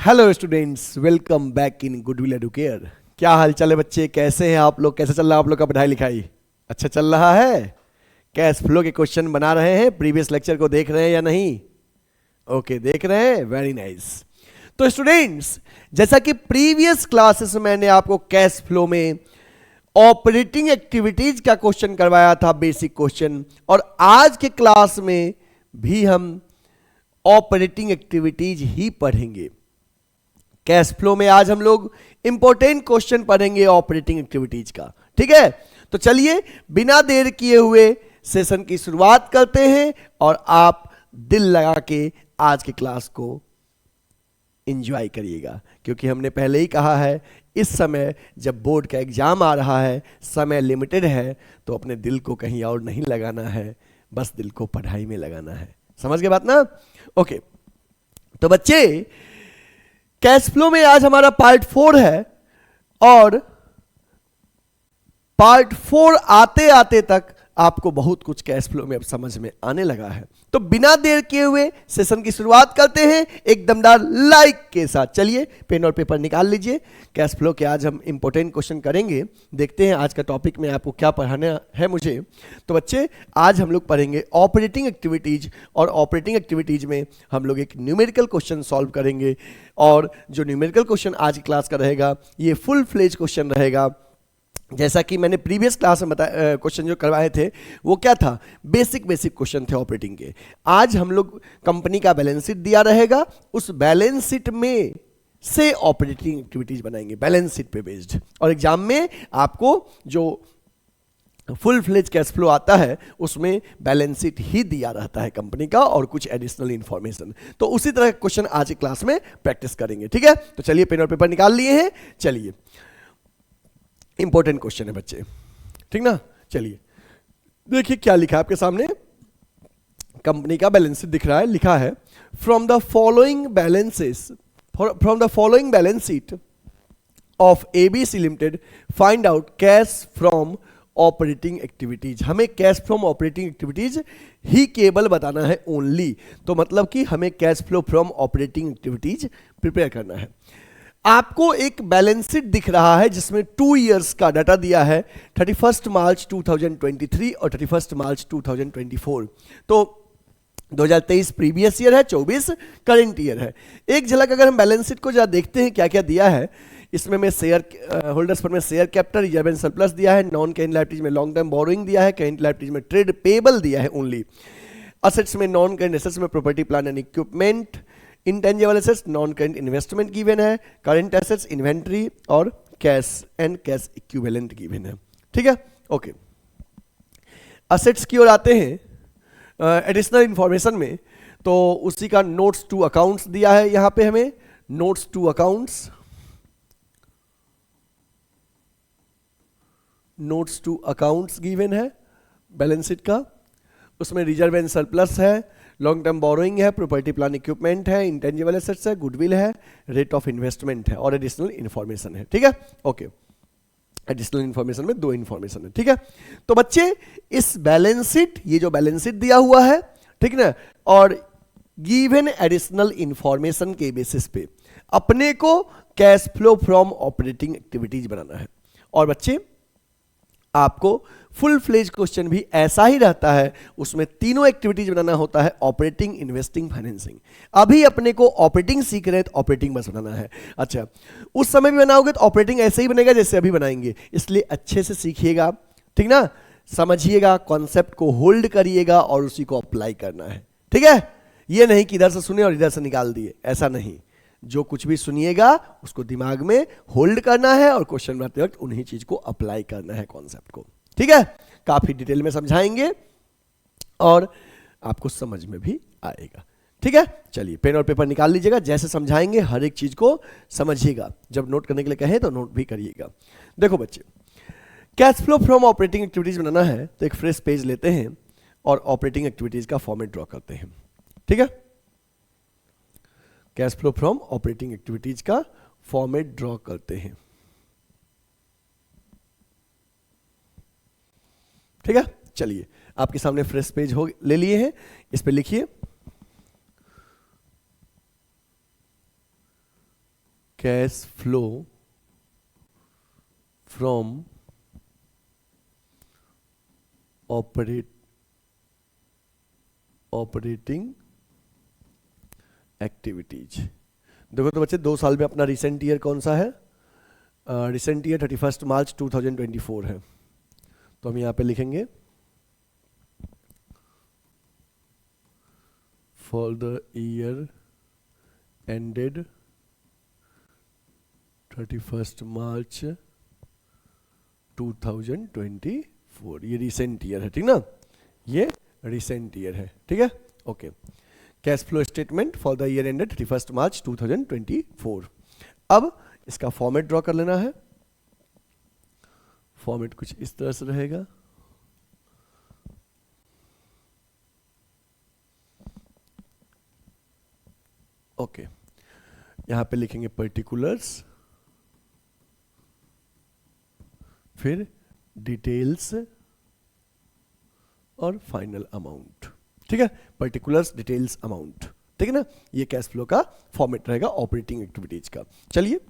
Hello students, welcome back in goodwill Educare. क्या हाल चाल है बच्चे, कैसे हैं आप लोग? कैसे चल रहा है आप लोग का पढ़ाई लिखाई? अच्छा चल रहा है? कैश फ्लो के क्वेश्चन बना रहे हैं? प्रीवियस लेक्चर को देख रहे हैं या नहीं? ओके, देख रहे हैं, वेरी नाइस। तो स्टूडेंट्स, जैसा कि प्रीवियस क्लासेस में मैंने आपको कैश फ्लो में ऑपरेटिंग एक्टिविटीज का क्वेश्चन करवाया था, बेसिक क्वेश्चन, और आज के क्लास में भी हम ऑपरेटिंग एक्टिविटीज ही पढ़ेंगे। कैश फ्लो में आज हम लोग इंपॉर्टेंट क्वेश्चन पढ़ेंगे ऑपरेटिंग एक्टिविटीज का। ठीक है, तो चलिए बिना देर किए हुए सेशन की शुरुआत करते हैं और आप दिल लगा के आज के क्लास को एंजॉय करिएगा, क्योंकि हमने पहले ही कहा है इस समय जब बोर्ड का एग्जाम आ रहा है, समय लिमिटेड है, तो अपने दिल को कहीं और नहीं लगाना है, बस दिल को पढ़ाई में लगाना है। समझ गए बात ना? ओके, तो बच्चे कैश फ्लो में आज हमारा पार्ट 4 है और पार्ट 4 आते आते तक आपको बहुत कुछ कैश फ्लो में अब समझ में आने लगा है। तो बिना देर किए हुए सेशन की शुरुआत करते हैं एक दमदार लाइक के साथ। चलिए पेन और पेपर निकाल लीजिए। कैश फ्लो के आज हम इंपॉर्टेंट क्वेश्चन करेंगे। देखते हैं आज का टॉपिक में आपको क्या पढ़ाना है मुझे। तो बच्चे आज हम लोग पढ़ेंगे ऑपरेटिंग एक्टिविटीज, और ऑपरेटिंग एक्टिविटीज में हम लोग एक न्यूमेरिकल क्वेश्चन सॉल्व करेंगे। और जो न्यूमेरिकल क्वेश्चन आज की क्लास का रहेगा ये फुल फ्लेज क्वेश्चन रहेगा। जैसा कि मैंने प्रीवियस क्लास में बताया, क्वेश्चन जो करवाए थे वो क्या था, बेसिक क्वेश्चन थे ऑपरेटिंग के। आज हम लोग कंपनी का बैलेंस शीट दिया रहेगा, उस बैलेंस शीट में से ऑपरेटिंग एक्टिविटीज बनाएंगे, बैलेंस शीट पे बेस्ड। और एग्जाम में आपको जो फुल फ्लेज कैश फ्लो आता है उसमें बैलेंस शीट ही दिया रहता है कंपनी का और कुछ एडिशनल इंफॉर्मेशन। तो उसी तरह का क्वेश्चन आज की क्लास में प्रैक्टिस करेंगे। ठीक है, तो चलिए पेन और पेपर निकाल लिए हैं। चलिए, इंपॉर्टेंट क्वेश्चन है बच्चे, ठीक ना? चलिए देखिए क्या लिखा है आपके सामने। कंपनी का बैलेंस शीट दिख रहा है, लिखा है from the following balance sheet of ABC limited find out cash from operating activities. हमें कैश फ्रॉम ऑपरेटिंग एक्टिविटीज ही केवल बताना है, ओनली। तो मतलब कि हमें cash flow from operating activities prepare करना है। आपको एक बैलेंस शीट दिख रहा है जिसमें 2 इयर्स का डाटा दिया है, 31 मार्च 2023 और 31 मार्च 2024। तो 2023 प्रीवियस ईयर है, 24 करंट ईयर है। एक झलक अगर हम बैलेंस शीट को जरा देखते हैं क्या क्या दिया है इसमें। मैं शेयर होल्डर्स पर में share capital, reserve and surplus दिया है, नॉन करेंट लायबिलिटीज में लॉन्ग टर्म बोरोइंग दिया है, करेंट लायबिलिटीज में ट्रेड पेबल दिया है ओनली, असेट्स में नॉन करेंट एसेट्स में property plant and equipment, intangible assets non current investment given है, करेंट एसेट्स इन्वेंट्री और cash and cash equivalent given है। ठीक है, ओके। असेट्स की ओर आते हैं एडिशनल इंफॉर्मेशन में, तो उसी का नोट्स टू अकाउंट्स दिया है यहां पे हमें, notes to accounts, notes to accounts given है बैलेंस शीट का। उसमें रिजर्व एंड सरप्लस है, लॉन्ग टर्म बोरोइंग है, प्रॉपर्टी प्लान इक्विपमेंट है, इंटेंजिबल एसेट्स है, गुडविल है, रेट ऑफ इन्वेस्टमेंट है और एडिशनल इन्फॉर्मेशन है। ठीक है, ओके। एडिशनल इन्फॉर्मेशन में 2 इन्फॉर्मेशन है। ठीक है, तो बच्चे इस बैलेंस शीट, ये जो बैलेंस शीट दिया हुआ है, ठीक ना, और गिवन एडिशनल इन्फॉर्मेशन के बेसिस पे अपने को cash flow from operating activities बनाना है। और बच्चे आपको फुल फ्लेज क्वेश्चन भी ऐसा ही रहता है, उसमें तीनों एक्टिविटीज बनाना होता है, ऑपरेटिंग, इन्वेस्टिंग, फाइनेंसिंग। अभी अपने को ऑपरेटिंग सीख रहे हैं तो ऑपरेटिंग बस बनाना है। अच्छा, उस समय भी बनाओगे तो ऑपरेटिंग ऐसे ही बनेगा जैसे अभी बनाएंगे, इसलिए अच्छे से सीखिएगा, ठीक ना, समझिएगा, कॉन्सेप्ट को होल्ड करिएगा और उसी को अप्लाई करना है। ठीक है, ये नहीं कि इधर से सुने और इधर से निकाल दिए, ऐसा नहीं। जो कुछ भी सुनिएगा उसको दिमाग में होल्ड करना है और क्वेश्चन बनाते वक्त उन्हीं चीज को अप्लाई करना है, कॉन्सेप्ट को। ठीक है, काफी डिटेल में समझाएंगे और आपको समझ में भी आएगा। ठीक है, चलिए पेन और पेपर निकाल लीजिएगा, जैसे समझाएंगे हर एक चीज को समझिएगा। जब नोट करने के लिए कहें तो नोट भी करिएगा। देखो बच्चे, cash flow from operating activities बनाना है तो एक फ्रेश पेज लेते हैं और ऑपरेटिंग एक्टिविटीज का फॉर्मेट ड्रॉ करते हैं। ठीक है, cash flow from operating activities का फॉर्मेट ड्रॉ करते हैं। ठीक है, चलिए आपके सामने फ्रेश पेज हो ले लिए हैं, इस पे लिखिए cash flow from operating activities. देखो तो बच्चे 2 साल में अपना रिसेंट ईयर कौन सा है? रिसेंट ईयर 31 मार्च 2024 है। तो हम यहाँ पे लिखेंगे फॉर द ईयर एंडेड 31 मार्च 2024। ये रिसेंट ईयर है, ठीक ना, ये रिसेंट ईयर है, ठीक है, okay. Cash flow statement for the year ended 31 मार्च 2024। अब इसका फॉर्मेट ड्रॉ कर लेना है। फॉर्मेट कुछ इस तरह से रहेगा। ओके, यहां पे लिखेंगे पर्टिकुलर्स, फिर डिटेल्स और फाइनल अमाउंट, ठीक है। पर्टिकुलर्स, डिटेल्स, अमाउंट, ठीक है ना। ये कैश फ्लो का फॉर्मेट रहेगा ऑपरेटिंग एक्टिविटीज का। चलिए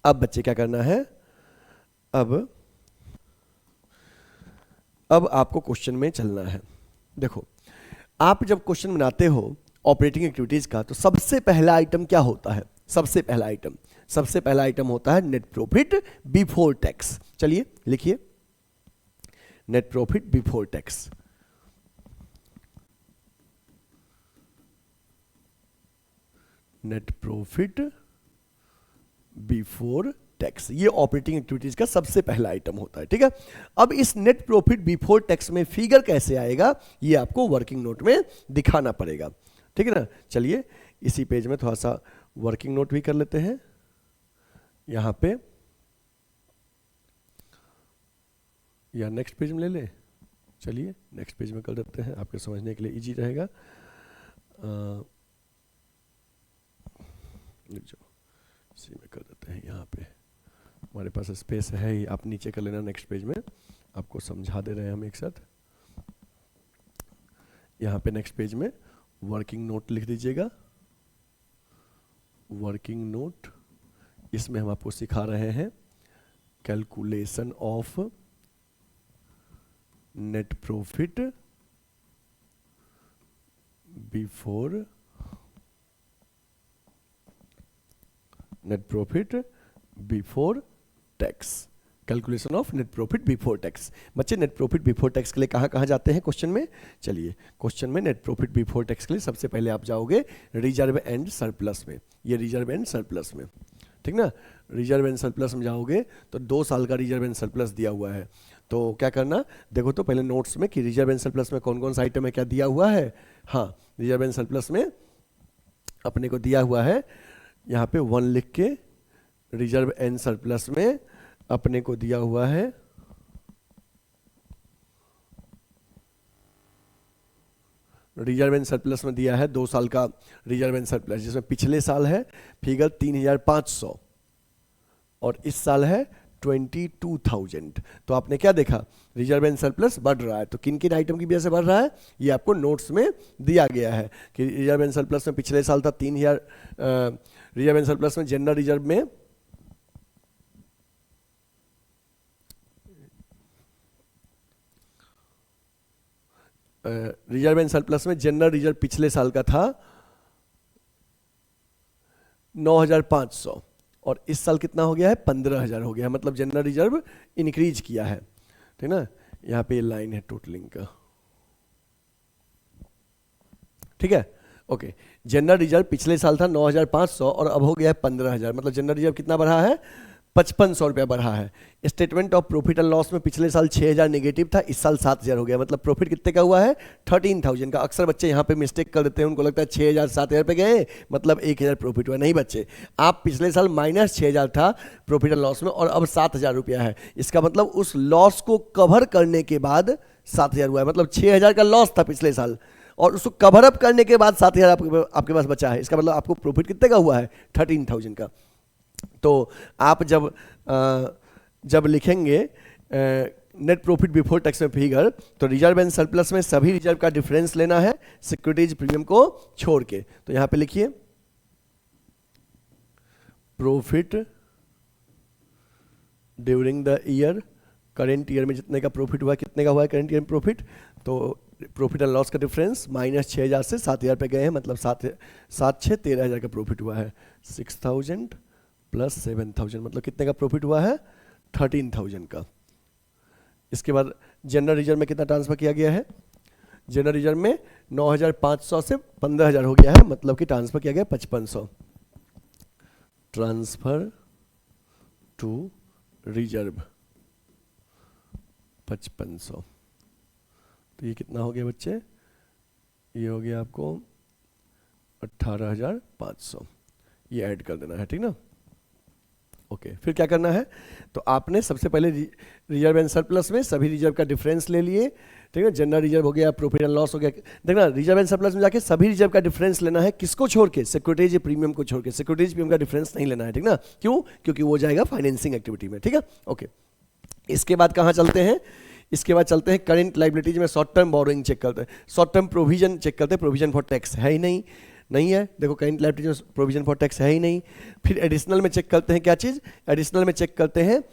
अब बच्चे क्या करना है, अब आपको क्वेश्चन में चलना है। देखो, आप जब क्वेश्चन बनाते हो ऑपरेटिंग एक्टिविटीज का तो सबसे पहला आइटम क्या होता है? सबसे पहला आइटम होता है नेट प्रॉफिट बिफोर टैक्स। चलिए लिखिए, net profit before tax. Net profit before tax, ये ऑपरेटिंग एक्टिविटीज का सबसे पहला आइटम होता है, ठीक है। अब इस नेट प्रॉफिट बिफोर टैक्स में फिगर कैसे आएगा, ये आपको वर्किंग नोट में दिखाना पड़ेगा, ठीक है ना। चलिए इसी पेज में थोड़ा सा वर्किंग नोट भी कर लेते हैं। यहां पे या नेक्स्ट पेज में ले ले, चलिए नेक्स्ट पेज में कर देते हैं, आपके समझने के लिए इजी रहेगा। इसी में कर देते हैं, यहाँ पे हमारे पास स्पेस है ही, आप नीचे कर लेना नेक्स्ट पेज में, आपको समझा दे रहे हैं हम एक साथ। यहाँ पे नेक्स्ट पेज में वर्किंग नोट लिख दीजिएगा, वर्किंग नोट। इसमें हम आपको सिखा रहे हैं calculation of net profit before tax, calculation of net profit before tax. बच्चे नेट प्रॉफिट बिफोर टैक्स के लिए कहाँ जाते हैं क्वेश्चन में? चलिए क्वेश्चन में नेट प्रॉफिट बिफोर टैक्स के लिए सबसे पहले आप जाओगे रिजर्व एंड सरप्लस में। ये रिजर्व एंड सरप्लस में, ठीक ना, रिजर्व एंड सरप्लस में जाओगे तो 2 साल का रिजर्व एंड सरप्लस दिया हुआ है। तो क्या करना, देखो तो पहले नोट्स में कि रिजर्व एंड सरप्लस में कौन कौन सा आइटम है, क्या दिया हुआ है। हाँ, रिजर्व एंड सरप्लस में अपने को दिया हुआ है, यहाँ पे 1 लिख के रिजर्व एंड सरप्लस में अपने को दिया हुआ है रिजर्व एंड सरप्लस में दिया है 2 साल का रिजर्व एंड सरप्लस, जिसमें पिछले साल है फिगर 3500 और इस साल है 22,000। तो आपने क्या देखा, रिजर्व एंड सरप्लस बढ़ रहा है। तो किन किन आइटम की वजह से बढ़ रहा है, ये आपको नोट्स में दिया गया है कि रिजर्व एंड सरप्लस में पिछले साल था 3,000। रिजर्व एंड सरप्लस में जनरल रिजर्व में रिजर्व एंड सरप्लस में जनरल रिजर्व पिछले साल का था 9,500 और इस साल कितना हो गया है, 15,000 हो गया है। मतलब जनरल रिजर्व इंक्रीज किया है, ठीक ना। यहाँ पे लाइन है टोटलिंग का, ठीक है, ओके। जनरल रिजर्व पिछले साल था 9,500 और अब हो गया है 15,000। मतलब जनरल रिजर्व कितना बढ़ा है, 5,500 रुपया बढ़ा है। Statement of profit and loss में पिछले साल 6,000 नेगेटिव था, इस साल 7,000 हो गया। मतलब प्रॉफिट कितने का हुआ है, 13,000 का। अक्सर बच्चे यहाँ पे मिस्टेक कर देते हैं, उनको लगता है 6,000 7,000 पे गए मतलब 1,000 प्रॉफिट हुआ। नहीं बच्चे, आप पिछले साल -6,000 था प्रॉफिट एंड लॉस में और अब 7,000 रुपया है। इसका मतलब उस लॉस को कवर करने के बाद 7,000 हुआ है। मतलब 6,000 का लॉस था पिछले साल और उसको कवर अप करने के बाद 7,000 आपके पास बचा है। इसका मतलब आपको प्रॉफिट कितने का हुआ है, 13,000 का। तो आप जब लिखेंगे नेट प्रॉफिट बिफोर टैक्स में फिगर, तो रिजर्व एंड सरप्लस में सभी रिजर्व का डिफरेंस लेना है सिक्योरिटीज प्रीमियम को छोड़ के। तो यहां पे लिखिए profit during the year, current year में जितने का प्रॉफिट हुआ, कितने का हुआ है करेंट ईयर में प्रॉफिट, तो प्रॉफिट एंड लॉस का डिफरेंस माइनस 6,000 से 7,000 पे गए हैं, मतलब 13,000 का प्रॉफिट हुआ है। 6,000 प्लस 7,000 मतलब कितने का प्रॉफिट हुआ है, 13,000 का। इसके बाद जनरल रिजर्व में कितना ट्रांसफर किया गया है, जनरल रिजर्व में 9,500 से 15,000 हो गया है, मतलब कि ट्रांसफर किया गया 5,500, ट्रांसफर टू रिजर्व 5,500। तो ये कितना हो गया बच्चे, ये हो गया आपको 18,500, ये ऐड कर देना है, ठीक ना। ओके, फिर क्या करना है, तो आपने सबसे पहले रिजर्व एंड सरप्लस में सभी रिजर्व का डिफरेंस ले लिए, ठीक है। जनरल रिजर्व हो गया, प्रॉफिट एंड लॉस हो गया। देखना रिजर्व एंड सरप्लस में जाके सभी रिजर्व का डिफरेंस लेना है, किसको छोड़ के, सिक्योरिटीज प्रीमियम को छोड़ के, सिक्योरिटीज प्रीमियम का डिफरेंस नहीं लेना है, ठीक ना। क्यों, क्योंकि वो जाएगा फाइनेंसिंग एक्टिविटी में, ठीक है। ओके, इसके बाद कहाँ चलते हैं, इसके बाद चलते हैं करेंट लाइबिलिटीज में शॉर्ट टर्म बोरोइंग चेक करते हैं, शॉर्ट टर्म प्रोविजन चेक करते हैं, प्रोविजन फॉर टैक्स है ही नहीं है, देखो करेंट लाइबिलिटीज में प्रोविजन फॉर टैक्स है ही नहीं। फिर एडिशनल में चेक करते हैं क्या चीज़, एडिशनल में चेक करते हैं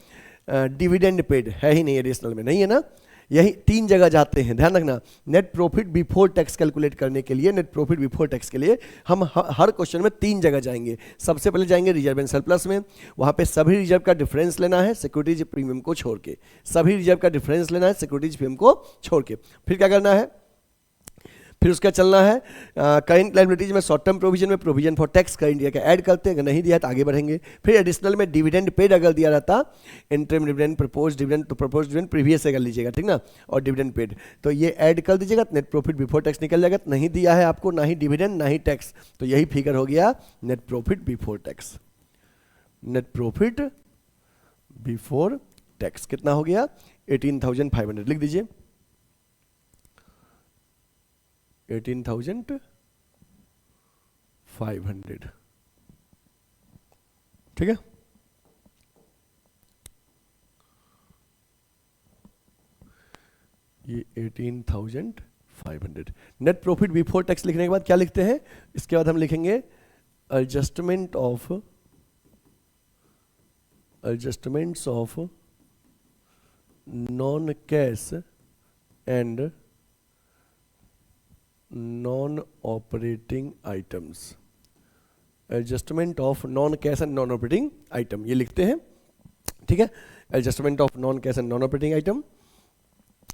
डिविडेंड पेड, है ही नहीं, एडिशनल में नहीं है ना। यही 3 जगह जाते हैं, ध्यान रखना। Net profit before tax calculate करने के लिए, नेट प्रॉफिट बिफोर टैक्स के लिए हम हर क्वेश्चन में 3 जगह जाएंगे। सबसे पहले जाएंगे रिजर्व एंड सरप्लस में, वहां पे सभी रिजर्व का डिफरेंस लेना है सिक्योरिटीज प्रीमियम को छोड़ के, सभी रिजर्व का डिफरेंस लेना है सिक्योरिटीज प्रीमियम को छोड़ के। फिर क्या करना है, फिर उसका चलना है करेंट लायबिलिटीज में शॉर्ट टर्म प्रोविजन में provision for tax current year का ऐड करते हैं, अगर नहीं दिया तो आगे बढ़ेंगे। फिर एडिशनल में डिविडेंड पेड अगर दिया रहता, इंटरिम डिविडेंड, प्रपोज डिविडेंड, तो प्रपोज डिविडेंड प्रीवियस से कर लीजिएगा, ठीक ना, और डिविडेंड पेड, तो ये ऐड कर दीजिएगा, नेट प्रॉफिट बिफोर टैक्स निकल जाएगा। नहीं दिया है आपको, ना ही डिविडेंड ना ही टैक्स, तो यही फिगर हो गया net profit before tax. Net profit before tax कितना हो गया, 18,500 लिख दीजिए, 18,500, ठीक है। ये 18,500 नेट प्रॉफिट बिफोर टैक्स लिखने के बाद क्या लिखते हैं, इसके बाद हम लिखेंगे adjustments of non cash and non operating items, adjustment of non cash and non operating item, ये लिखते हैं, ठीक है। Adjustment of non cash and non operating item.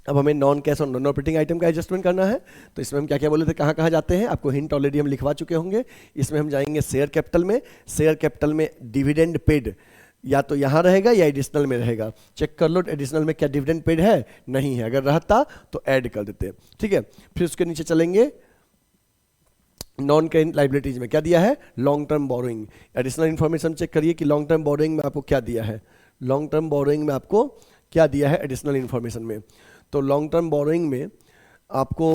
अब हमें नॉन कैश और नॉन ऑपरेटिंग आइटम का एडजस्टमेंट करना है, तो इसमें हम क्या क्या बोले थे, कहाँ कहाँ जाते हैं, आपको हिंट ऑलरेडी हम लिखवा चुके होंगे। इसमें हम जाएंगे शेयर कैपिटल में, शेयर कैपिटल में डिविडेंड पेड या तो यहाँ रहेगा या एडिशनल में रहेगा, चेक कर लो एडिशनल में क्या डिविडेंड पेड है, नहीं है, अगर रहता तो ऐड कर देते, ठीक है। फिर उसके नीचे चलेंगे नॉन करेंट लायबिलिटीज में क्या दिया है, long term borrowing, additional information check करिए कि लॉन्ग टर्म बोरोइंग में आपको क्या दिया है, लॉन्ग टर्म बोरोइंग में आपको क्या दिया है एडिशनल इन्फॉर्मेशन में। तो लॉन्ग टर्म बोरोइंग में आपको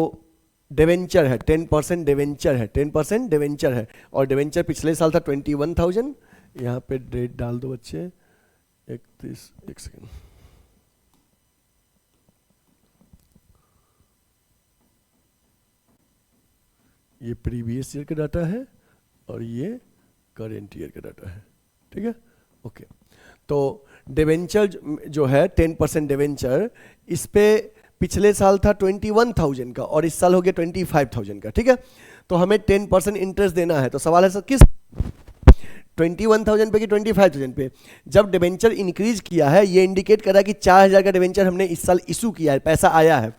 डिवेंचर है, 10% डिवेंचर है, 10% डिवेंचर है, और डिवेंचर पिछले साल था 21,000, यहाँ पे डेट डाल दो बच्चे, 31, एक सेकेंड, ये प्रीवियस ईयर का डाटा है और ये करेंट ईयर का डाटा है, ठीक है। ओके, तो डिवेंचर जो है 10% डिवेंचर, इस पे पिछले साल था 21,000 का और इस साल हो गया 25,000 का, ठीक है। तो हमें 10% इंटरेस्ट देना है, तो सवाल है सर किस 21,000 पे कि 25,000 पे। जब डिवेंचर इंक्रीज किया है, ये इंडिकेट कर रहा है कि 4,000 का डिवेंचर हमने इस साल इशू किया है, पैसा आया है।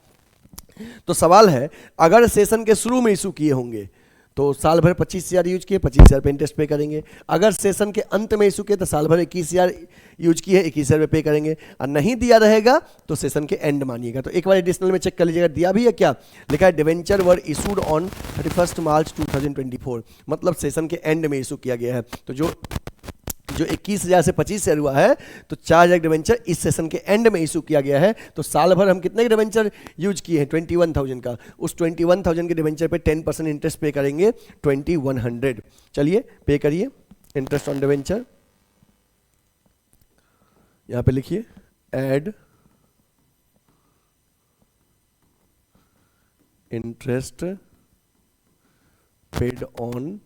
तो सवाल है अगर सेशन के शुरू में इशू किए होंगे तो साल भर 25,000 यूज किए, 25,000 पे इंटरेस्ट पे करेंगे। अगर सेशन के अंत में इशू किए तो साल भर 21,000 यूज किए, 21,000 पे करेंगे। और नहीं दिया रहेगा तो सेशन के एंड मानिएगा। तो एक बार एडिशनल में चेक कर लीजिएगा दिया भी है क्या, लिखा है डिवेंचर वर इशूड ऑन 31 मार्च 2024, मतलब सेशन के एंड में इशू किया गया है। तो जो 21,000 से 25,000 हुआ है तो 4,000 डिवेंचर इस सेशन के एंड में इशू किया गया है। तो साल भर हम कितने डिवेंचर यूज किए हैं, 21,000 का। उस 21,000 के डिवेंचर पे 10% इंटरेस्ट पे करेंगे, 2,100। चलिए पे करिए इंटरेस्ट ऑन डिवेंचर, यहां पे लिखिए add interest paid on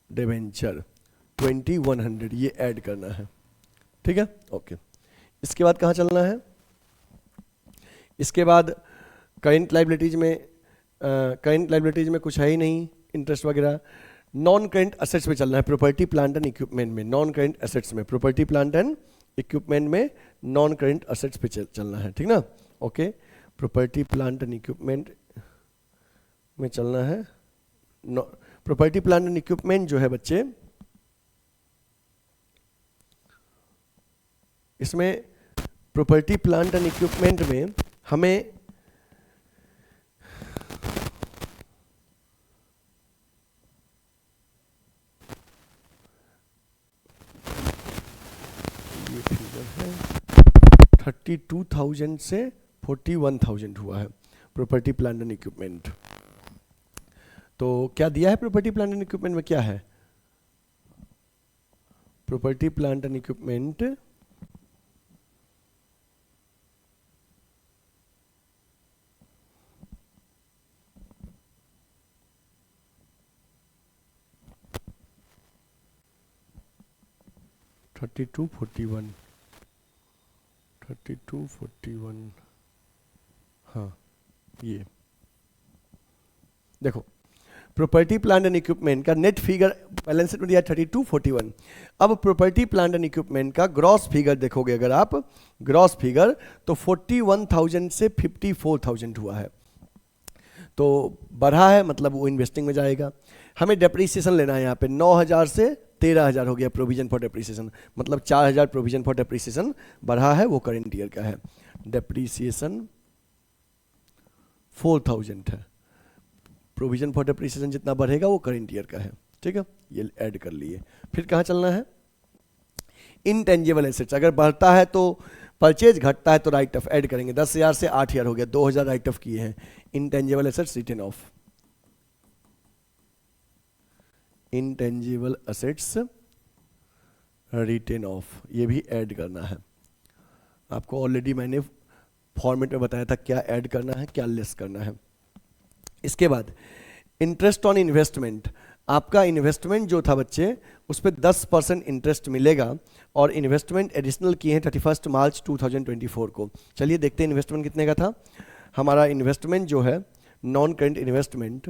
debenture, 2100 ये ऐड करना है, ठीक है, ओके। इसके बाद कहाँ चलना है? इसके बाद करेंट लाइबिलिटीज में कुछ है ही नहीं इंटरेस्ट वगैरह। नॉन करेंट एसेट्स में चलना है, प्रॉपर्टी प्लांट एंड इक्विपमेंट में, नॉन करेंट एसेट्स में, प्रॉपर्टी प्लांट एंड इक्विपमेंट में, नॉन करेंट एसेट्स पे चलना है, ठीक ना, okay. Property plant and equipment में चलना है। प्रॉपर्टी प्लांट एंड इक्विपमेंट जो है बच्चे, इसमें प्रॉपर्टी प्लांट एंड इक्विपमेंट में हमें ये फिगर है 32,000 से 41,000 हुआ है प्रॉपर्टी प्लांट एंड इक्विपमेंट। तो क्या दिया है प्रॉपर्टी प्लांट एंड इक्विपमेंट में? क्या है property plant and equipment? Thirty two forty one, हाँ ये देखो प्रॉपर्टी प्लांट एंड इक्विपमेंट का नेट फिगर बैलेंस शीट में दिया 3241। अब प्रॉपर्टी प्लांट एंड इक्विपमेंट का ग्रॉस फिगर देखोगे अगर आप, ग्रॉस फिगर तो 41,000 से 54,000 हुआ है, तो बढ़ा है मतलब वो इन्वेस्टिंग में जाएगा। हमें डेप्रीसिएशन लेना है यहाँ पे 9,000 से 13,000 हो गया प्रोविजन फॉर डेप्रीसिएशन, मतलब 4,000 प्रोविजन फॉर डेप्रीसिएशन बढ़ा है, वो करेंट ईयर का है। डेप्रीसिएशन 4,000 है, प्रोविजन फॉर डेप्रीसिएशन जितना बढ़ेगा वो करेंट ईयर का है, ठीक है, ये ऐड कर लिए। फिर कहाँ चलना है? इनटेंजिबल एसेट्स, अगर बढ़ता है तो परचेज, घटता है तो राइट ऑफ ऐड करेंगे। 10,000 से 8,000 हो गया, 2,000 राइट ऑफ किए हैं। Intangible assets written off, intangible assets written off, ये भी ऐड करना है। आपको ऑलरेडी मैंने फॉर्मेट में बताया था क्या ऐड करना है क्या लेस करना है। इसके बाद इंटरेस्ट ऑन इन्वेस्टमेंट, आपका इन्वेस्टमेंट जो था बच्चे उस पर 10% इंटरेस्ट मिलेगा और इन्वेस्टमेंट एडिशनल किए हैं 31 मार्च 2024 को। चलिए देखते हैं इन्वेस्टमेंट कितने का था। हमारा इन्वेस्टमेंट जो है नॉन करेंट इन्वेस्टमेंट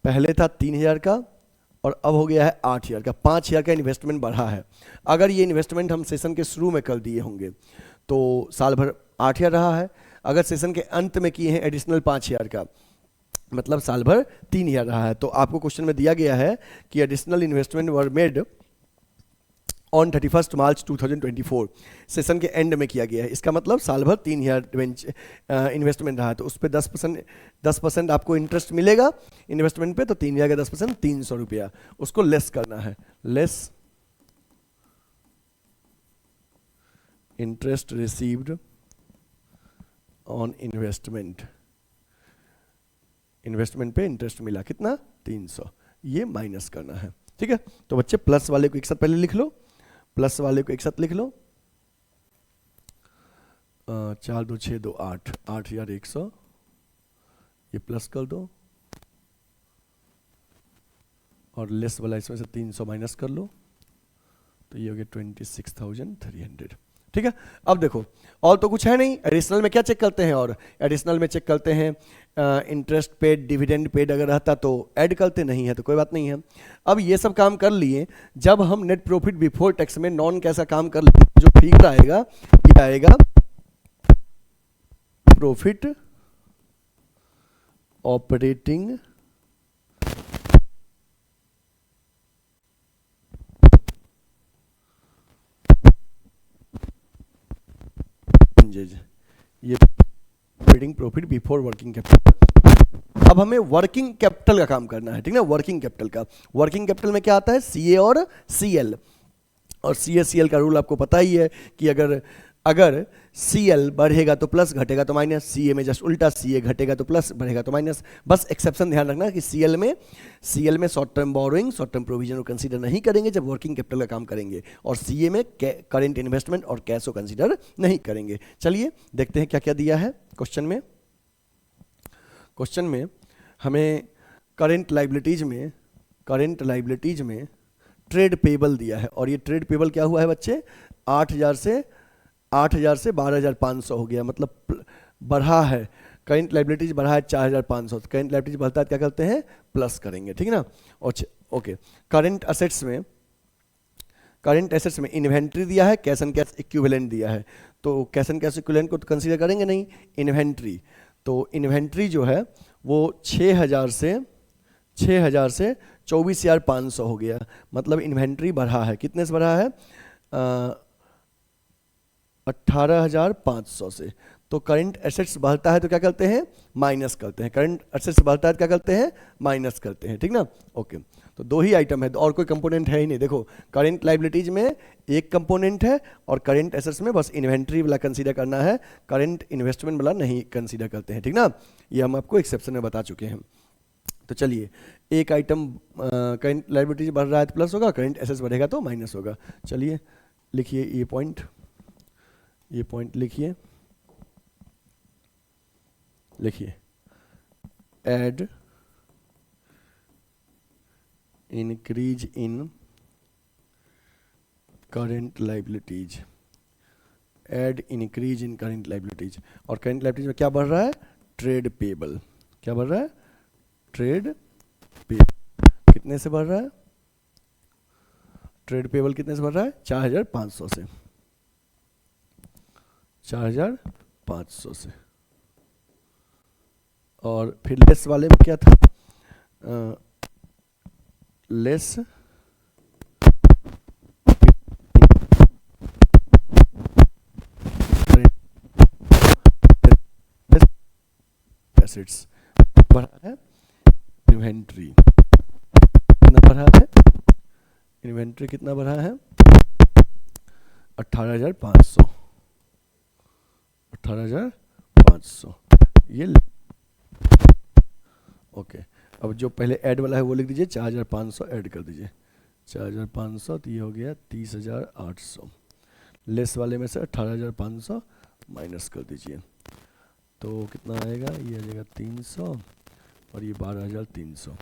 पहले था 3,000 का और अब हो गया है 8,000 का, 5,000 का इन्वेस्टमेंट बढ़ा है। अगर ये इन्वेस्टमेंट हम सेशन के शुरू में कर दिए होंगे तो साल भर 8,000 रहा है, अगर सेशन के अंत में किए हैं एडिशनल 5,000 का मतलब साल भर 3,000 रहा है। तो आपको क्वेश्चन में दिया गया है कि additional investment were made on 31 March 2024, session के एंड में किया गया है, इसका मतलब साल भर 3,000 इन्वेस्टमेंट रहा है, तो उस पर 10% आपको इंटरेस्ट मिलेगा इन्वेस्टमेंट पे, तो 3,000 का 10% 300 रुपया, उसको लेस करना है। Less interest received on investment, investment पे इंटरेस्ट मिला कितना 300, ये माइनस करना है, ठीक है। तो बच्चे प्लस वाले को एक साथ पहले लिख लो, प्लस वाले को एक साथ लिख लो, 4 2 6 2 8, 8,100, ये प्लस कर दो और लेस वाला इसमें से 300 माइनस कर लो, तो ये हो गया 26,300, ठीक है। अब देखो और तो कुछ है नहीं, एडिशनल में क्या चेक करते हैं, और एडिशनल में चेक करते हैं इंटरेस्ट पेड, डिविडेंड पेड, अगर रहता तो ऐड करते, नहीं है तो कोई बात नहीं है। अब ये सब काम कर लिए, जब हम नेट प्रॉफिट बिफोर टैक्स में नॉन कैसा काम कर लिए, जो फिगर आएगा ये आएगा प्रॉफिट ऑपरेटिंग ये operating profit before working capital. अब हमें वर्किंग कैपिटल का काम करना है, ठीक ना। वर्किंग कैपिटल का, वर्किंग कैपिटल में क्या आता है सीए और सीएल, और सीए सीएल का रूल आपको पता ही है कि अगर सीएल बढ़ेगा तो प्लस, घटेगा तो माइनस, सीए में जस्ट उल्टा, सीए घटेगा तो प्लस, बढ़ेगा तो माइनस। बस एक्सेप्शन ध्यान रखना कि सीएल में short term borrowing, short term provision को कंसीडर नहीं करेंगे जब वर्किंग कैपिटल का काम करेंगे, और सीए में करेंट इन्वेस्टमेंट और कैश को कंसीडर नहीं करेंगे। चलिए देखते हैं क्या क्या दिया है क्वेश्चन में। क्वेश्चन में हमें करेंट लाइबिलिटीज में ट्रेड पेबल दिया है, और ये ट्रेड पेबल क्या हुआ है बच्चे, 8,000 से 12,500 हो गया, मतलब बढ़ा है। करंट लाइबिलिटीज बढ़ा है 4,500, करंट लाइबिलिटीज बढ़ता है क्या करते हैं, प्लस करेंगे, ठीक ना। ओके, करंट एसेट्स में इन्वेंट्री दिया है, कैश एंड कैश इक्विवेलेंट दिया है, तो कैश एंड कैश इक्विवेलेंट को तो कंसीडर करेंगे नहीं, इन्वेंट्री। तो इन्वेंट्री जो है वो 6,000 से 24,500 हो गया, मतलब इन्वेंट्री बढ़ा है, कितने से बढ़ा है, 18,500 से। तो करंट एसेट्स बढ़ता है तो क्या करते हैं, माइनस करते हैं, करंट एसेट्स बढ़ता है तो क्या करते हैं, माइनस करते हैं, ठीक ना। ओके, तो दो ही आइटम है और कोई कंपोनेंट है ही नहीं। देखो करंट लाइबिलिटीज में एक कंपोनेंट है और करंट एसेट्स में बस इन्वेंट्री वाला कंसीडर करना है, करंट इन्वेस्टमेंट वाला नहीं कंसीडर करते हैं, ठीक ना। ये हम आपको एक्सेप्शन में बता चुके हैं। तो चलिए, एक आइटम करंट लाइबिलिटीज बढ़ रहा है तो प्लस होगा, करंट एसेट्स बढ़ेगा तो माइनस होगा। चलिए लिखिए ये पॉइंट लिखिए add increase in current liabilities, add increase in current liabilities, और करंट लाइबिलिटीज में क्या बढ़ रहा है, ट्रेड पेबल, क्या बढ़ रहा है, ट्रेड पेबल। कितने से बढ़ रहा है, ट्रेड पेबल कितने से बढ़ रहा है, 4,500 से, 4,500 से। और फिर लेस वाले में क्या था, लेस एसेट्स बढ़ा है, इन्वेंट्री कितना बढ़ा है, इन्वेंट्री कितना बढ़ा है, 18,500, 18,500 ये। ओके, अब जो पहले ऐड वाला है वो लिख दीजिए, 4,500 ऐड कर दीजिए, 4,500 तो ये हो गया 30,800, लेस वाले में से 18,500 माइनस कर दीजिए, तो कितना आएगा, ये आ जाएगा 300 और ये 12,300।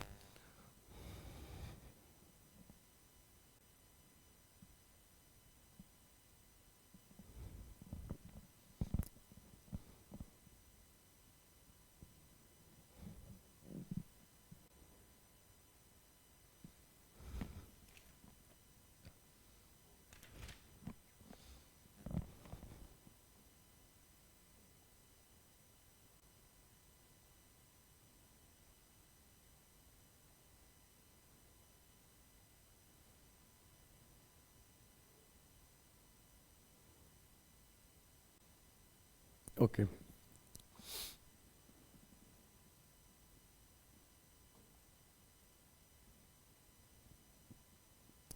ओके,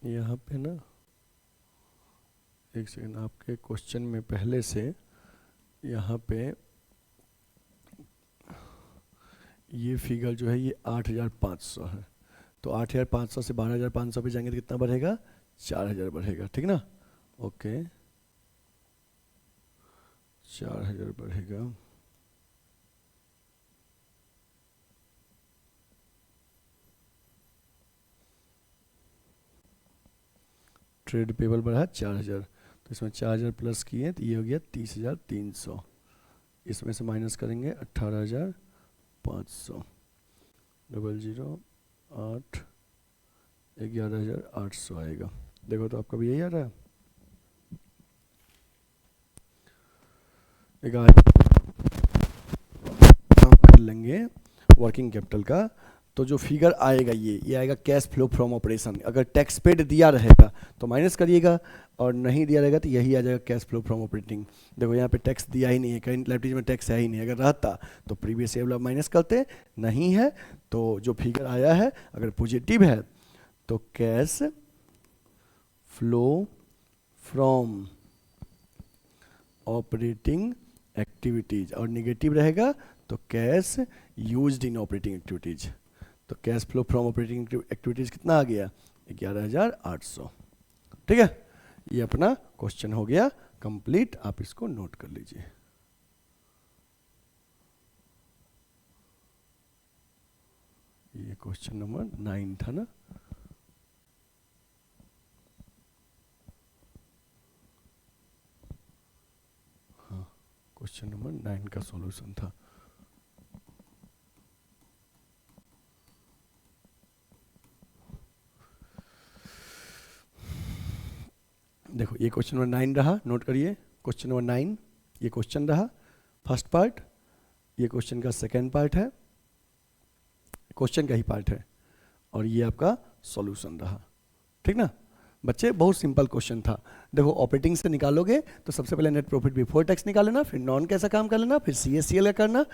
यहाँ पे ना एक सेकेंड, आपके क्वेश्चन में पहले से यहाँ पे ये फिगर जो है ये 8,500 है, तो 8,500 से 12,500 पे जाएंगे तो कितना बढ़ेगा, 4,000 बढ़ेगा, ठीक ना। ओके, 4,000 बढ़ेगा, ट्रेड पेबल बढ़ा 4,000, तो इसमें 4,000 प्लस किए तो ये हो गया 30,300, इसमें से माइनस करेंगे 18,500, 008 11,800 आएगा। देखो तो आपका भी यही आ रहा है, 11 कर लेंगे वर्किंग कैपिटल का, तो जो फिगर आएगा ये आएगा कैश फ्लो फ्रॉम ऑपरेशन। अगर टैक्स पेड दिया रहेगा तो माइनस करिएगा, और नहीं दिया रहेगा तो यही आ जाएगा कैश फ्लो फ्रॉम ऑपरेटिंग। देखो यहाँ पे टैक्स दिया ही नहीं है, करंट लायबिलिटीज में टैक्स है ही नहीं, अगर रहता तो प्रीवियस ईयर माइनस करते, नहीं है तो जो फिगर आया है अगर पॉजिटिव है तो cash flow from operating activities, और निगेटिव रहेगा तो cash used in operating activities. तो cash flow from operating activities कितना आ गया, 11,800, ठीक है। ये अपना क्वेश्चन हो गया कंप्लीट, आप इसको नोट कर लीजिए। ये क्वेश्चन नंबर 9 था ना। 9 का सॉल्यूशन था। देखो ये क्वेश्चन नंबर 9 रहा, नोट करिए क्वेश्चन नंबर 9, ये क्वेश्चन रहा फर्स्ट पार्ट, ये क्वेश्चन का सेकेंड पार्ट है, क्वेश्चन का ही पार्ट है, और ये आपका सॉल्यूशन रहा। ठीक ना बच्चे, बहुत सिंपल क्वेश्चन था। देखो ऑपरेटिंग से निकालोगे तो सबसे पहले नेट प्रॉफिट बिफोर टैक्स निकाल लेना, फिर नॉन कैसा काम कर लेना, फिर CACL का करना,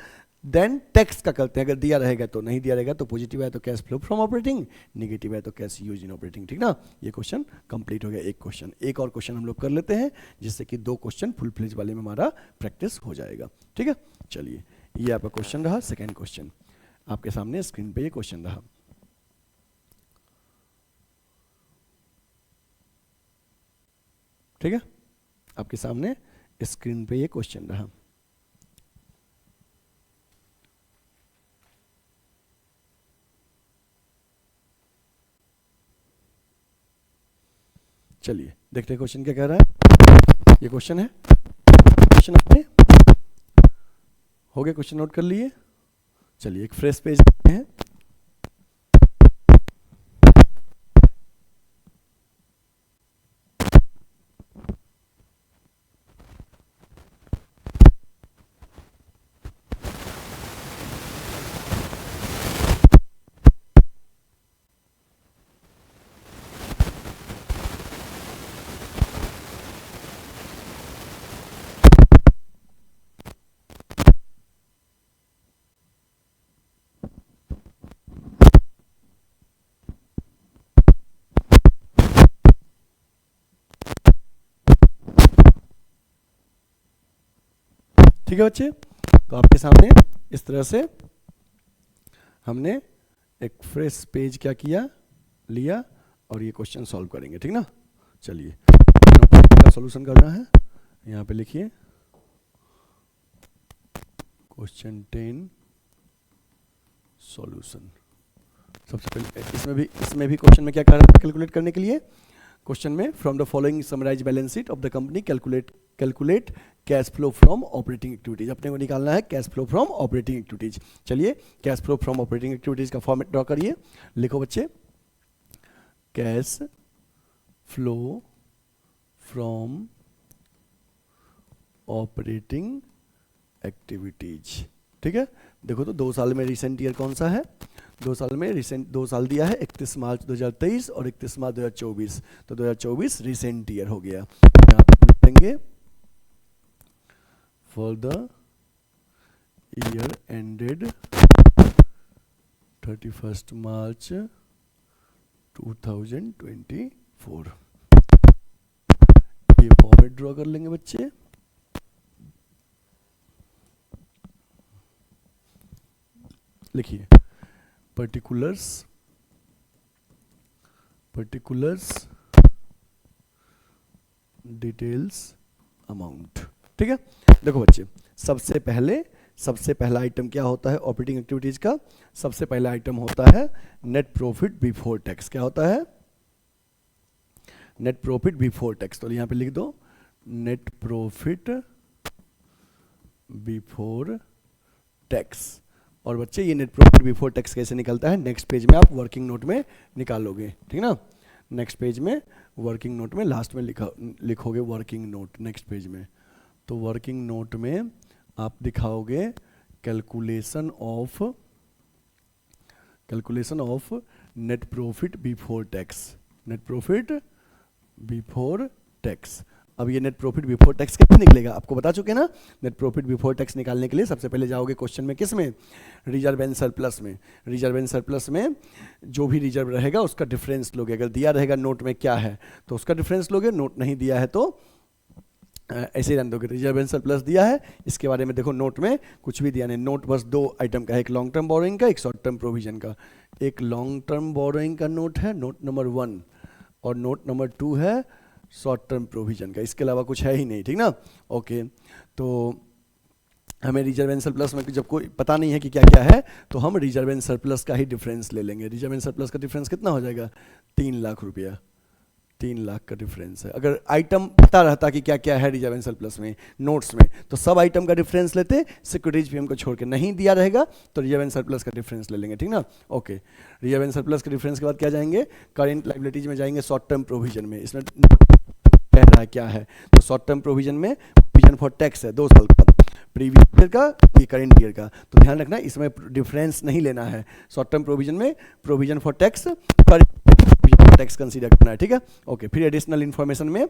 देन टैक्स का करते हैं। अगर दिया रहेगा तो, नहीं दिया रहेगा तो पॉजिटिव है तो cash flow from operating, negative है तो कैश यूज इन ऑपरेटिंग। ठीक ना, ये क्वेश्चन कंप्लीट हो गया। एक क्वेश्चन, एक और क्वेश्चन हम लोग कर लेते हैं जिससे कि 2 क्वेश्चन फुल फ्लेज वाले में हमारा प्रैक्टिस हो जाएगा। ठीक है, चलिए ये आपका क्वेश्चन रहा, सेकेंड क्वेश्चन आपके सामने स्क्रीन पे ये क्वेश्चन रहा। ठीक है, आपके सामने स्क्रीन पे ये क्वेश्चन रहा। चलिए देखते हैं क्वेश्चन क्या कह रहा है। ये क्वेश्चन है, क्वेश्चन आपने हो गया, क्वेश्चन नोट कर लिए। चलिए एक फ्रेश पेज हैं, ठीक है बच्चे। तो आपके सामने इस तरह से हमने एक फ्रेश पेज क्या किया, लिया, और ये क्वेश्चन सॉल्व करेंगे। ठीक ना, चलिए का सॉल्यूशन करना है, यहाँ पे लिखिए क्वेश्चन 10 सॉल्यूशन। सबसे पहले इसमें भी क्वेश्चन में क्या कर रहा है कैलकुलेट करने के लिए, क्वेश्चन में from the following summarise balance sheet of the company calculate cash flow from operating activities. अपने को निकालना है cash flow from operating activities. चलिए cash flow from operating activities का फॉर्मेट ड्रॉ करिए, लिखो बच्चे cash flow from operating activities. ठीक है, देखो तो 2 साल में रिसेंट ईयर कौन सा है, 2 साल में रिसेंट 2 साल दिया है, 31 मार्च 2023 और 31 मार्च 2024, तो 2024 रिसेंट ईयर हो गया। यहाँ पे लिखेंगे फॉर द ईयर एंडेड 31 मार्च 2024। ये फॉर्मेट ड्रॉ कर लेंगे बच्चे। लिखिए particulars डिटेल्स अमाउंट। ठीक है, देखो बच्चे सबसे पहला आइटम क्या होता है ऑपरेटिंग एक्टिविटीज का, सबसे पहला आइटम होता है नेट प्रॉफिट बिफोर टैक्स। क्या होता है, नेट प्रॉफिट बिफोर टैक्स। तो यहाँ पे लिख दो नेट प्रॉफिट बिफोर टैक्स। और बच्चे ये नेट प्रॉफिट बिफोर टैक्स कैसे निकलता है, नेक्स्ट पेज में आप वर्किंग नोट में निकालोगे। ठीक ना, नेक्स्ट पेज में वर्किंग नोट में लास्ट में लिखोगे वर्किंग नोट नेक्स्ट पेज में। तो वर्किंग नोट में आप दिखाओगे calculation of net profit before tax, net profit before tax. अब ये नेट प्रॉफिट बिफोर टैक्स कैसे निकलेगा, आपको बता चुके ना। नेट प्रॉफिट बिफोर टैक्स निकालने के लिए सबसे पहले जाओगे क्वेश्चन में, किस में, रिजर्व एंड सरप्लस में। रिजर्व एंड सरप्लस में जो भी रिजर्व रहेगा उसका डिफरेंस लोगे। अगर दिया रहेगा नोट में क्या है तो उसका डिफरेंस लोगे, नोट नहीं दिया है तो ऐसे ही रहने दोगे। रिजर्व एंड सरप्लस दिया है, इसके बारे में देखो नोट में कुछ भी दिया नहीं, नोट बस 2 आइटम का है, एक लॉन्ग टर्म बोरोइंग का, एक शॉर्ट टर्म प्रोविजन का। एक लॉन्ग टर्म बोरोइंग का नोट है, नोट नंबर 1, और नोट नंबर 2 है शॉर्ट टर्म प्रोविजन का, इसके अलावा कुछ है ही नहीं। ठीक ना, ओके। तो हमें रिजर्व एंड सरप्लस में जब कोई पता नहीं है कि क्या क्या है तो हम रिजर्व एंड सरप्लस का ही डिफरेंस ले लेंगे। रिजर्व एंड सरप्लस का डिफरेंस कितना हो जाएगा, 3 लाख रुपया। 3 लाख का डिफरेंस है। अगर आइटम पता रहता कि क्या क्या है रिजर्व एंड सरप्लस में नोट्स में, तो सब आइटम का डिफरेंस लेते, सिक्योरिटीज पीएम को छोड़ के। नहीं दिया रहेगा तो रिजर्व एंड सरप्लस का डिफरेंस ले लेंगे, ठीक ना। ओके, रिजर्व एंड सरप्लस के डिफरेंस के बाद क्या जाएंगे, करेंट लायबिलिटीज में जाएंगे, शॉर्ट टर्म प्रोविजन में। इसमें कह रहा है क्या है, तो शॉर्ट टर्म प्रोविजन में प्रोविजन फॉर टैक्स है 2 साल का, प्रीवियस ईयर का, ये करेंट ईयर का। तो ध्यान रखना इसमें डिफरेंस नहीं लेना है। शॉर्ट टर्म प्रोविजन में provision for tax, tax consider करना है, ठीक है। ओके, फिर एडिशनल इन्फॉर्मेशन में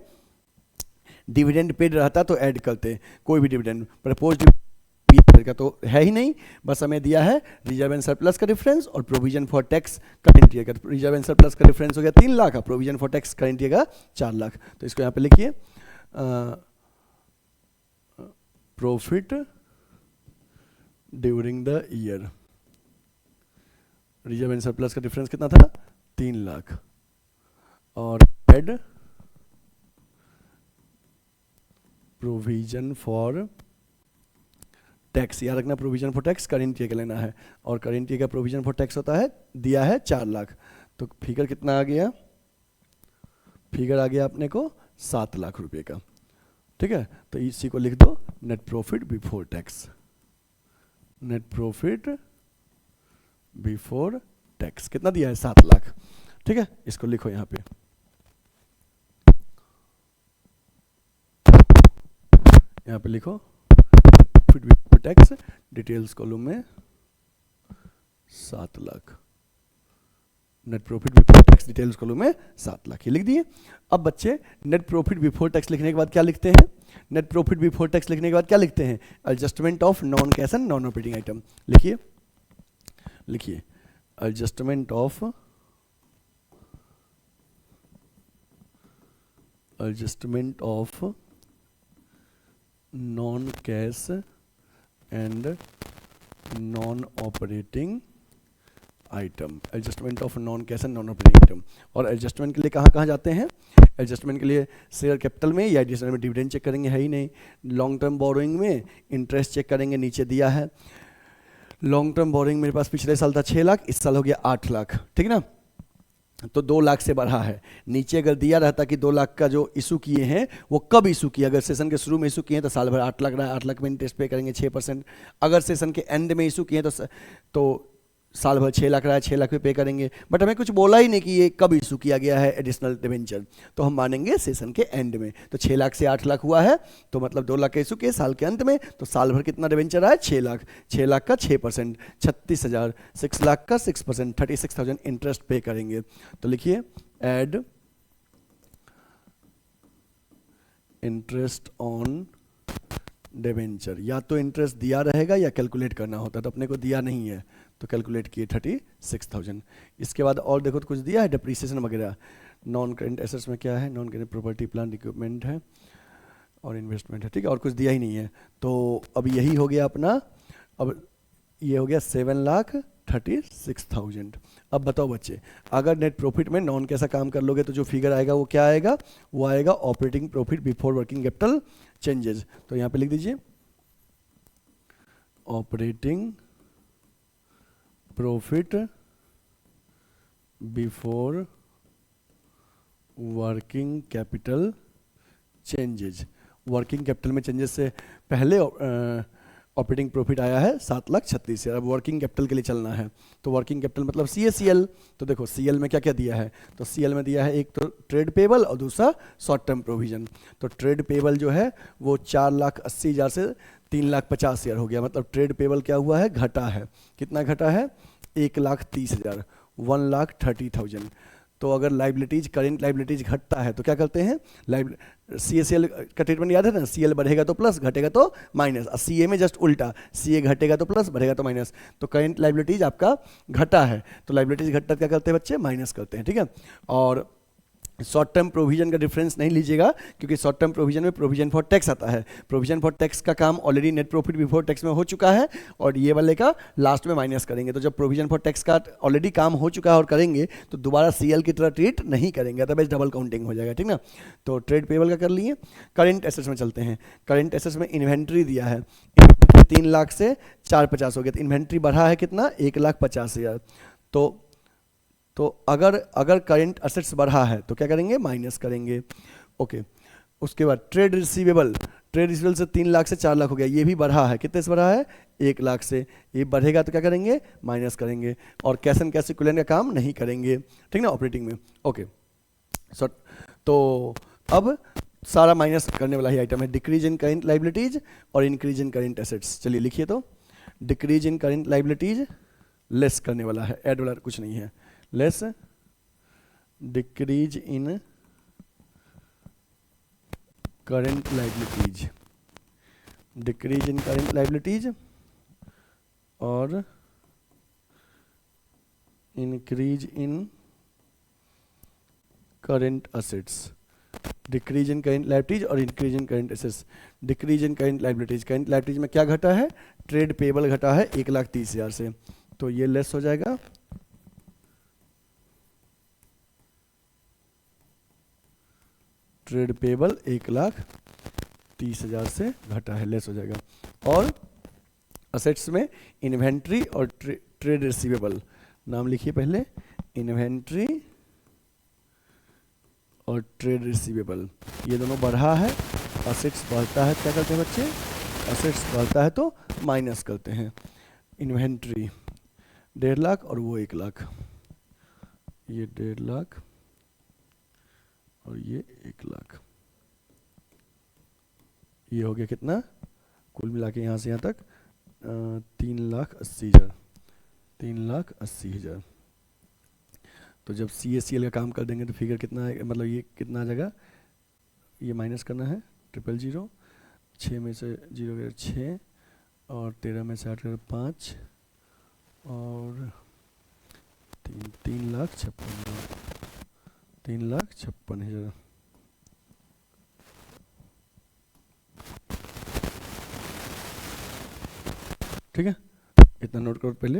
डिविडेंड पेड रहता तो ऐड करते, कोई भी डिविडेंड प्रपोज्ड का तो है ही नहीं, बस हमें दिया है रिजर्व एंड सरप्लस का डिफरेंस और provision for tax current year का। रिजर्व एंड सरप्लस का डिफरेंस हो गया 3 lakh, provision for tax current year का 4 लाख। तो इसको यहाँ पे लिखिए, profit during the year, reserve and surplus का डिफरेंस कितना था, 3 लाख, और एड प्रोविजन फॉर टैक्स, याद रखना provision for tax current year का लेना है, और करेंट ईयर का प्रोविजन फॉर टैक्स होता है, दिया है 4 लाख। तो फिगर कितना आ गया, फिगर आ गया अपने को 7 लाख रुपए का, ठीक है। तो इसी को लिख दो net profit before tax, net profit before tax कितना दिया है, 7 लाख, ठीक है। इसको लिखो यहाँ पे, यहाँ पे लिखो profit before tax, details column में 7 lakh, net profit before tax details column में 7 लाख, ये लिख दिए। अब बच्चे नेट प्रॉफिट बिफोर टैक्स लिखने के बाद क्या लिखते हैं, नेट प्रॉफिट बिफोर टैक्स लिखने के बाद क्या लिखते हैं, adjustment of non cash and non operating item. लिखिए, लिखिए adjustment of, adjustment of non cash and non operating item, adjustment of non cash and non operating item. और एडजस्टमेंट के लिए कहाँ कहाँ जाते हैं, एडजस्टमेंट के लिए शेयर कैपिटल में या एडिशनल में डिविडेंड चेक करेंगे, है ही नहीं। लॉन्ग टर्म बोरोइंग में इंटरेस्ट चेक करेंगे, नीचे दिया है। लॉन्ग टर्म बोरोइंग मेरे पास पिछले साल था 6 लाख, इस साल हो गया 8 लाख, ठीक ना। तो 2 लाख से बढ़ा है। नीचे अगर दिया रहता कि 2 लाख का जो इशू किए हैं वो कब इशू किए, अगर सेशन के शुरू में इशू किए हैं तो साल भर 8 लाख रहा है, 8 लाख में इंटरेस्ट पे करेंगे 6%। अगर सेशन के एंड में इशू किए तो साल भर 6 लाख रहा है, 6 लाख पे करेंगे। बट हमें कुछ बोला ही नहीं कि ये कब इशू किया गया है एडिशनल डिवेंचर, तो हम मानेंगे सेशन के एंड में। तो 6 लाख से 8 लाख हुआ है, तो मतलब 2 लाख का इशू किए साल के अंत में, तो साल भर कितना डिवेंचर आया, 6 लाख। 6 लाख का 6%, 36,000। 6 लाख का 6%, 36,000 इंटरेस्ट पे करेंगे। तो लिखिए एड इंटरेस्ट ऑन डिवेंचर, या तो इंटरेस्ट दिया रहेगा या कैलकुलेट करना होता है, तो अपने को दिया नहीं है तो कैलकुलेट किए 36,000। इसके बाद और देखो तो कुछ दिया है डिप्रिसिएशन वगैरह। नॉन करेंट एसेट्स में क्या है, non current property plant equipment है और इन्वेस्टमेंट है, ठीक है, और कुछ दिया ही नहीं है। तो अब यही हो गया अपना, अब ये हो गया 7,36,000। अब बताओ बच्चे, अगर नेट प्रॉफिट में नॉन कैसा काम कर लोगे तो जो फिगर आएगा वो क्या आएगा, वो आएगा operating profit before working capital changes. तो यहाँ पे लिख दीजिए operating profit before working capital changes. Working capital में चेंजेस से पहले ऑपरेटिंग प्रॉफिट आया है 7,36,000। अब वर्किंग कैपिटल के लिए चलना है, तो वर्किंग कैपिटल मतलब CACL। तो देखो CL में क्या क्या दिया है, तो CL में दिया है एक तो ट्रेड पेबल और दूसरा शॉर्ट टर्म प्रोविजन। तो ट्रेड पेबल जो है वो 4,80,000 से 3,50,000 हो गया, मतलब ट्रेड पेबल क्या हुआ है, घटा है। कितना घटा है, 1,30,000, 1,30,000। तो अगर लाइबिलिटीज, करेंट लाइबिलिटीज घटता है तो क्या करते हैं, CACL का ट्रीटमेंट याद है ना, CL बढ़ेगा तो प्लस, घटेगा तो माइनस। और CA में जस्ट उल्टा, CA घटेगा तो प्लस, बढ़ेगा तो माइनस। तो करेंट लाइबिलिटीज आपका घटा है, तो लाइबिलिटीज घटता क्या करते हैं बच्चे, माइनस करते हैं, ठीक है। और शॉर्ट टर्म प्रोविजन का डिफरेंस नहीं लीजिएगा, क्योंकि शॉर्ट टर्म प्रोविजन में प्रोविजन फॉर टैक्स आता है। प्रोविजन फॉर टैक्स का काम already net profit before tax में हो चुका है, और ये वाले का लास्ट में माइनस करेंगे। तो जब प्रोविजन फॉर टैक्स का ऑलरेडी काम हो चुका है और करेंगे तो दोबारा CL की तरह ट्रीट नहीं करेंगे, अदरवाइज डबल काउंटिंग हो जाएगा, ठीक ना। तो ट्रेड पेबल का कर लिए। करेंट एसेट्स में चलते हैं। करेंट एसेट्स में इन्वेंट्री दिया है, 3 लाख से 4,50 हो गया, तो इन्वेंट्री बढ़ा है कितना, 1,50,000। तो तो अगर करंट असेट्स बढ़ा है तो क्या करेंगे, माइनस करेंगे। ओके, उसके बाद ट्रेड रिसीवेबल से 3 लाख से 4 लाख हो गया, ये भी बढ़ा है, कितने से बढ़ा है, 1 लाख से, ये बढ़ेगा तो क्या करेंगे, माइनस करेंगे, और कैश एंड कैश इक्विवेलेंट का काम नहीं करेंगे, ठीक ना, ऑपरेटिंग में। ओके, तो अब सारा माइनस करने वाला ही आइटम है, डिक्रीज इन करेंट लाइबिलिटीज और इंक्रीज इन करेंट एसेट्स। चलिए लिखिए, तो decrease in current liabilities less करने वाला है, ऐड वाला कुछ नहीं है, less decrease in current liabilities, decrease in current liabilities और increase in current assets, decrease in current liabilities और increase in current assets. Decrease in current liabilities में क्या घटा है, ट्रेड पेबल घटा है 1,30,000 से, तो ये लेस हो जाएगा, ट्रेड पेबल 1,30,000 से घटा है, लेस हो जाएगा। और असेट्स में इन्वेंट्री और ट्रेड रिसीवेबल, नाम लिखिए पहले, इन्वेंट्री और ट्रेड रिसीवेबल, ये दोनों बढ़ा है, असेट्स बढ़ता है, क्या करते हैं बच्चे, असेट्स बढ़ता है तो माइनस करते हैं, इन्वेंट्री 1.5 लाख और वो 1 लाख, ये 1.5 लाख और ये 1 लाख, ये हो गया कितना, कुल मिला के यहाँ से यहाँ तक 3,80,000, 3,80,000। तो जब CACL का काम कर देंगे तो फिगर कितना है, मतलब ये कितना आ जाएगा, ये माइनस करना है 000, 6 में से 0 गया 6 और 13 में से 8 गया 5 और 3,56,000, ठीक है, इतना नोट करो पहले,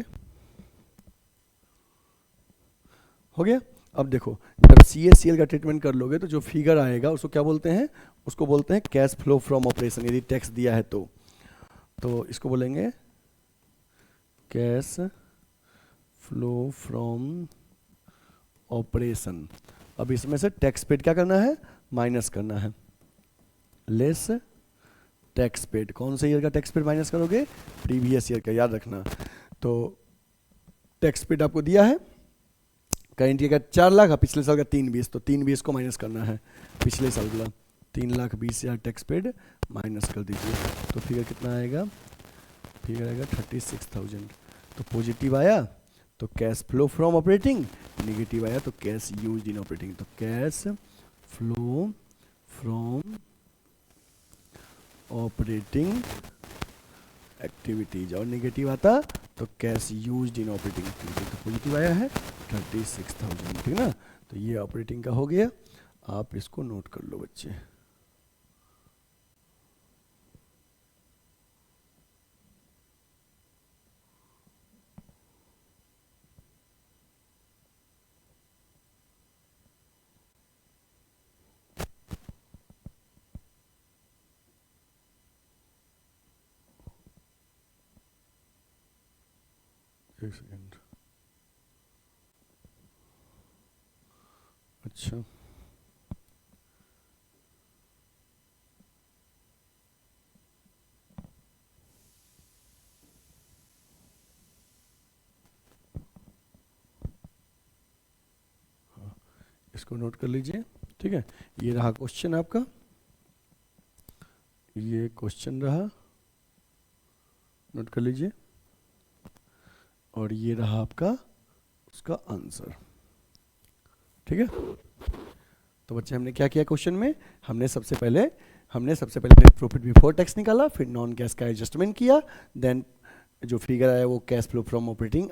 हो गया। अब देखो, जब CACL का ट्रीटमेंट कर लोगे तो जो फिगर आएगा उसको क्या बोलते हैं, उसको बोलते हैं कैश फ्लो फ्रॉम ऑपरेशन, यदि टैक्स दिया है तो इसको बोलेंगे कैश फ्लो फ्रॉम ऑपरेशन। अब इसमें से टैक्स पेड क्या करना है, माइनस करना है, लेस टैक्स पेड, कौन से ईयर का टैक्स पेड माइनस करोगे, प्रीवियस ईयर का, याद रखना। तो टैक्स पेड आपको दिया है, करेंट ईयर का 4 लाख, पिछले साल का 3,20, तो 3,20 को माइनस करना है, पिछले साल का 3,20,000 टैक्स पेड माइनस कर दीजिए, तो फिगर कितना आएगा, फिगर आएगा 36,000। तो पॉजिटिव आया तो cash flow from operating, negative आया तो कैश यूज्ड इन ऑपरेटिंग, तो cash flow from operating activities, और नेगेटिव आता तो cash used in operating activities, तो पॉजिटिव आया है 36,000, ठीक ना। तो ये ऑपरेटिंग का हो गया, आप इसको नोट कर लो बच्चे। एक सेकेंड, अच्छा इसको नोट कर लीजिए, ठीक है। ये रहा क्वेश्चन आपका, ये क्वेश्चन रहा, नोट कर लीजिए, और ये रहा आपका उसका आंसर, ठीक है। तो बच्चे हमने क्या किया क्वेश्चन में, हमने सबसे पहले नेट प्रॉफिट बिफोर टैक्स निकाला, फिर नॉन कैश का एडजस्टमेंट किया, देन जो फिगर आया वो cash flow from operating,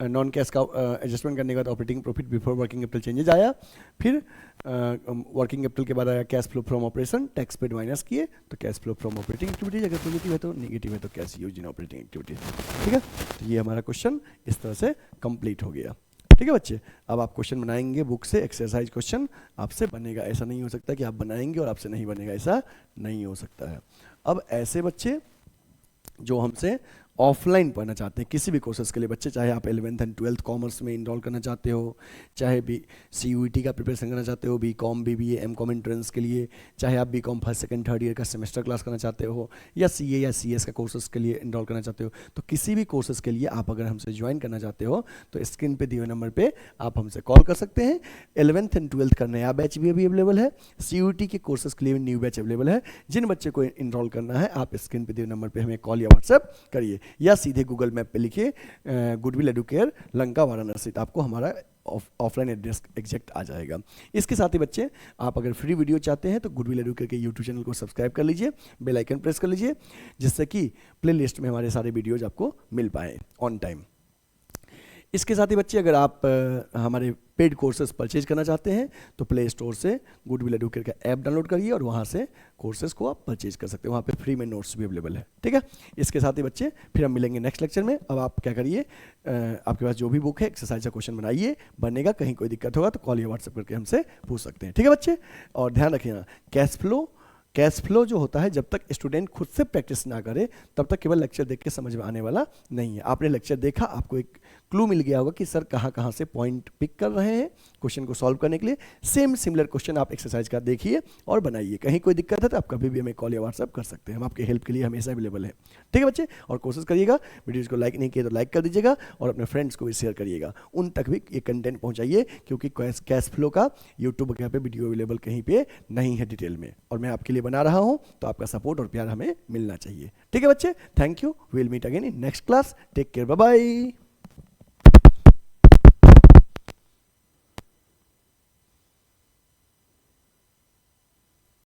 non cash का एडजस्टमेंट करने के बाद operating profit before working capital changes आया, फिर वर्किंग कैपिटल के बाद आया cash flow from operation, tax paid minus किए तो cash flow from operating activities, अगर पॉजिटिव है तो, नेगेटिव है तो cash used in operating activities, ठीक है। तो ये हमारा क्वेश्चन इस तरह से कंप्लीट हो गया, ठीक है बच्चे। अब आप क्वेश्चन बनाएंगे बुक से, एक्सरसाइज क्वेश्चन आपसे बनेगा, ऐसा नहीं हो सकता कि आप बनाएंगे और आपसे नहीं बनेगा, ऐसा नहीं हो सकता है। अब ऐसे बच्चे जो हमसे ऑफलाइन पढ़ना चाहते हैं किसी भी कोर्सेज के लिए बच्चे, चाहे आप 11th एंड 12th कॉमर्स में इनरोल करना चाहते हो, चाहे भी CUET का प्रिपरेशन करना चाहते हो, BCom BBA MCom एंट्रेंस के लिए, चाहे आप BCom first second third year का सेमेस्टर क्लास करना चाहते हो, या CA या CS का कोर्सेज के लिए इनरोल करना चाहते हो, तो किसी भी कोर्सेज के लिए आप अगर हमसे ज्वाइन करना चाहते हो तो स्क्रीन पे दिए हुए नंबर पे आप हमसे कॉल कर सकते हैं। 11th एंड 12th का नया बैच भी अभी अवेलेबल है, CUET के कोर्सेज के लिए न्यू बैच अवेलेबल है। जिन बच्चे को इनरोल करना है आप स्क्रीन पे दिए हुए नंबर पे हमें कॉल या व्हाट्सएप करिए, या सीधे गूगल मैप पे लिखिए गुडविल एडुकेयर लंका वाराणसी, तो आपको हमारा ऑफलाइन एड्रेस एग्जैक्ट आ जाएगा। इसके साथ ही बच्चे आप अगर फ्री वीडियो चाहते हैं तो गुडविल एडुकेयर के यूट्यूब चैनल को सब्सक्राइब कर लीजिए, बेल आइकन प्रेस कर लीजिए, जिससे कि प्लेलिस्ट में हमारे सारे वीडियोज आपको मिल पाए ऑन टाइम। इसके साथ ही बच्चे अगर आप हमारे पेड कोर्सेज परचेज करना चाहते हैं तो प्ले स्टोर से गुडविल एडुकेयर का ऐप डाउनलोड करिए और वहाँ से कोर्सेज को आप परचेज कर सकते हैं, वहाँ पे फ्री में नोट्स भी अवेलेबल है। ठीक है, इसके साथ ही बच्चे फिर हम मिलेंगे नेक्स्ट लेक्चर में। अब आप क्या करिए, आपके पास जो भी बुक है एक्सरसाइज का क्वेश्चन बनाइए, बनेगा, कहीं कोई दिक्कत होगा तो कॉल या व्हाट्सएप करके हमसे पूछ सकते हैं। ठीक है बच्चे, और ध्यान रखिएगा कैश फ्लो जो होता है, जब तक स्टूडेंट खुद से प्रैक्टिस ना करे तब तक केवल लेक्चर देख के समझ में आने वाला नहीं है। आपने लेक्चर देखा, आपको एक क्लू मिल गया होगा कि सर कहाँ कहाँ से पॉइंट पिक कर रहे हैं क्वेश्चन को सॉल्व करने के लिए। सेम सिमिलर क्वेश्चन आप एक्सरसाइज का देखिए और बनाइए। कहीं कोई दिक्कत है तो आप कभी भी हमें कॉल या व्हाट्सएप कर सकते हैं, हम आपके हेल्प के लिए हमेशा अवेलेबल है। ठीक है बच्चे, और कोशिश करिएगा वीडियोज़ को लाइक नहीं किए तो लाइक कर दीजिएगा और अपने फ्रेंड्स को भी शेयर करिएगा, उन तक भी ये कंटेंट पहुँचाइए, क्योंकि कैश फ्लो का यूट्यूब वगैरह पे वीडियो अवेलेबल कहीं पे नहीं है डिटेल में, और मैं आपके लिए बना रहा हूँ, तो आपका सपोर्ट और प्यार हमें मिलना चाहिए। ठीक है बच्चे, thank you, will meet again in next class, take care, bye bye.